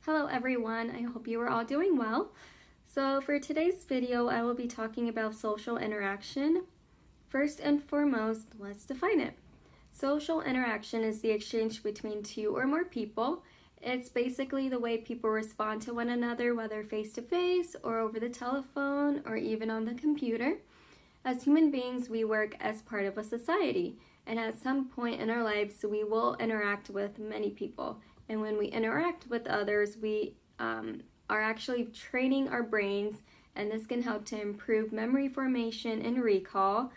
Hello everyone, I hope you are all doing well. So for today's video, I will be talking about social interaction. First and foremost, let's define it. Social interaction is the exchange between two or more people. It's basically the way people respond to one another, whether face to face or over the telephone or even on the computer. As human beings, we work as part of a society, and at some point in our lives, we will interact with many people. And when we interact with others, we are actually training our brains, and this can help to improve memory formation and recall,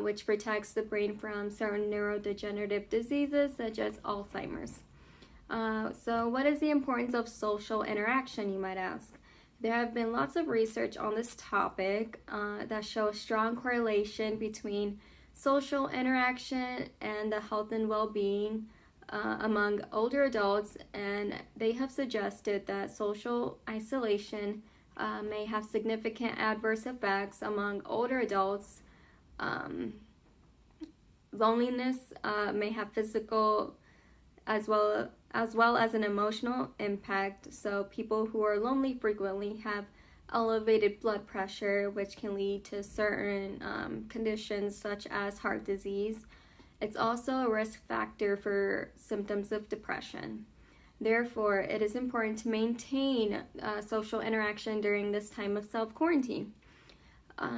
which protects the brain from certain neurodegenerative diseases such as Alzheimer's. So what is the importance of social interaction, you might ask? There have been lots of research on this topic that show a strong correlation between social interaction and the health and well-being among older adults, and they have suggested that social isolation may have significant adverse effects among older adults. Loneliness may have physical as well as an emotional impact. So people who are lonely frequently have elevated blood pressure, which can lead to certain conditions such as heart disease. It's also a risk factor for symptoms of depression. Therefore, it is important to maintain social interaction during this time of self-quarantine.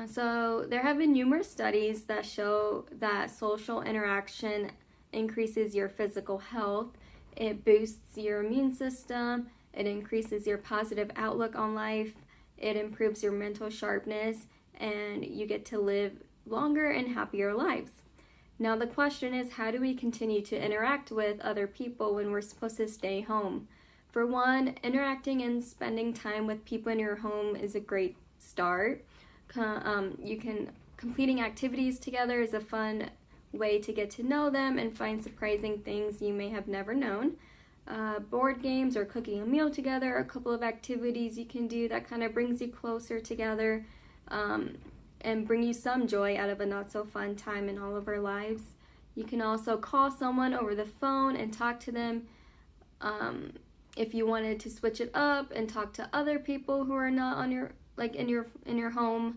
So there have been numerous studies that show that social interaction increases your physical health, it boosts your immune system, it increases your positive outlook on life, it improves your mental sharpness, and you get to live longer and happier lives. Now the question is, how do we continue to interact with other people when we're supposed to stay home? For one, interacting and spending time with people in your home is a great start. Completing activities together is a fun way to get to know them and find surprising things you may have never known. Board games or cooking a meal together are a couple of activities you can do that kind of brings you closer together and bring you some joy out of a not so fun time in all of our lives. You can also call someone over the phone and talk to them. If you wanted to switch it up and talk to other people who are not on your in your home,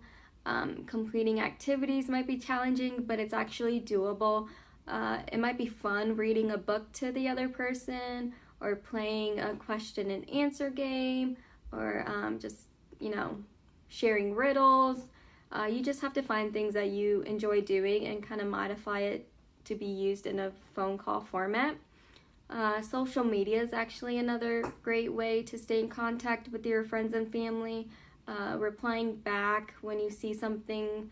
completing activities might be challenging, but it's actually doable. It might be fun reading a book to the other person, or playing a question and answer game, or just sharing riddles. You just have to find things that you enjoy doing and kind of modify it to be used in a phone call format. Social media is actually another great way to stay in contact with your friends and family. Replying back when you see something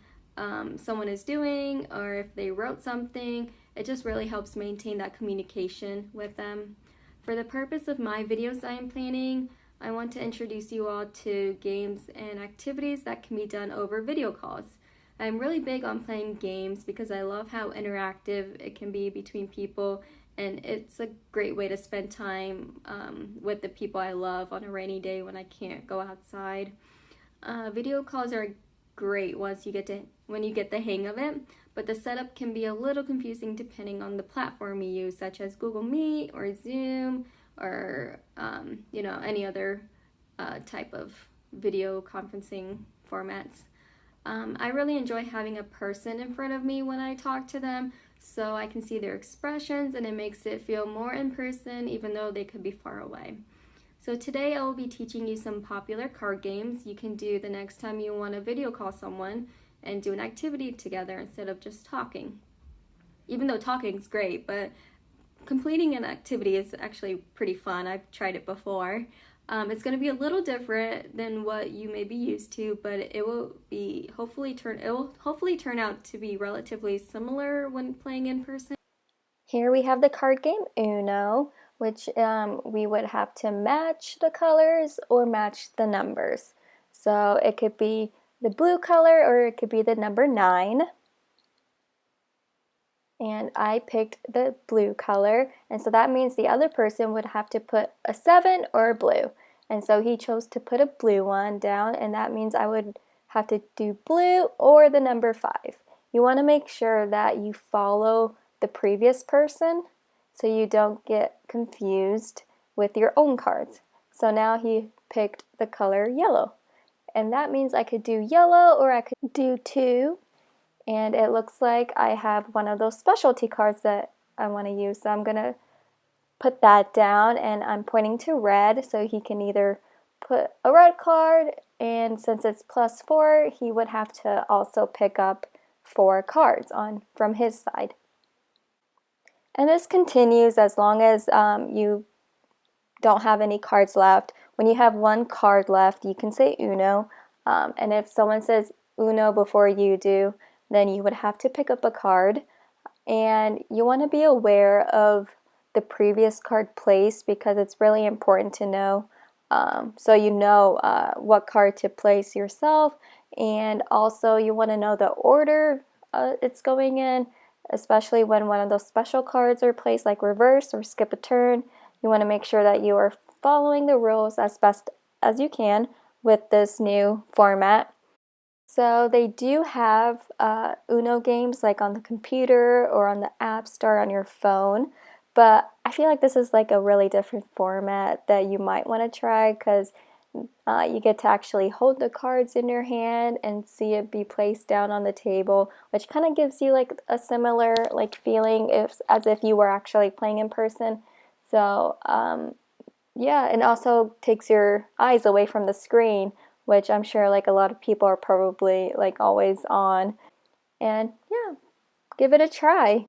someone is doing, or if they wrote something, it just really helps maintain that communication with them. For the purpose of my videos I am planning, I want to introduce you all to games and activities that can be done over video calls. I'm really big on playing games because I love how interactive it can be between people, and it's a great way to spend time with the people I love on a rainy day when I can't go outside. Video calls are great when you get the hang of it, but the setup can be a little confusing depending on the platform you use, such as Google Meet or Zoom or any other type of video conferencing formats. I really enjoy having a person in front of me when I talk to them, so I can see their expressions, and it makes it feel more in person even though they could be far away. So today I will be teaching you some popular card games you can do the next time you want to video call someone and do an activity together instead of just talking. Even though talking is great, but completing an activity is actually pretty fun. I've tried it before. It's going to be a little different than what you may be used to, but it will hopefully turn out to be relatively similar when playing in person. Here we have the card game Uno, which we would have to match the colors or match the numbers. So it could be the blue color or it could be the number 9. And I picked the blue color, and so that means the other person would have to put a 7 or a blue. And so he chose to put a blue one down, and that means I would have to do blue or the number 5. You want to make sure that you follow the previous person so you don't get confused with your own cards. So now he picked the color yellow. And that means I could do yellow or I could do 2. And it looks like I have one of those specialty cards that I want to use. So I'm going to put that down, and I'm pointing to red, so he can either put a red card, and since it's +4, he would have to also pick up 4 cards from his side. And this continues as long as you don't have any cards left. When you have 1 card left, you can say uno, and if someone says uno before you do, then you would have to pick up a card. And you want to be aware of the previous card place because it's really important to know, so you know what card to place yourself, and also you want to know the order it's going in, especially when one of those special cards are placed like reverse or skip a turn. You want to make sure that you are following the rules as best as you can with this new format. So they do have Uno games like on the computer or on the App Store on your phone, but I feel like this is like a really different format that you might want to try because you get to actually hold the cards in your hand and see it be placed down on the table, which kind of gives you like a similar like feeling as if you were actually playing in person. So yeah, and also takes your eyes away from the screen, which I'm sure like a lot of people are probably like always on. And yeah, give it a try.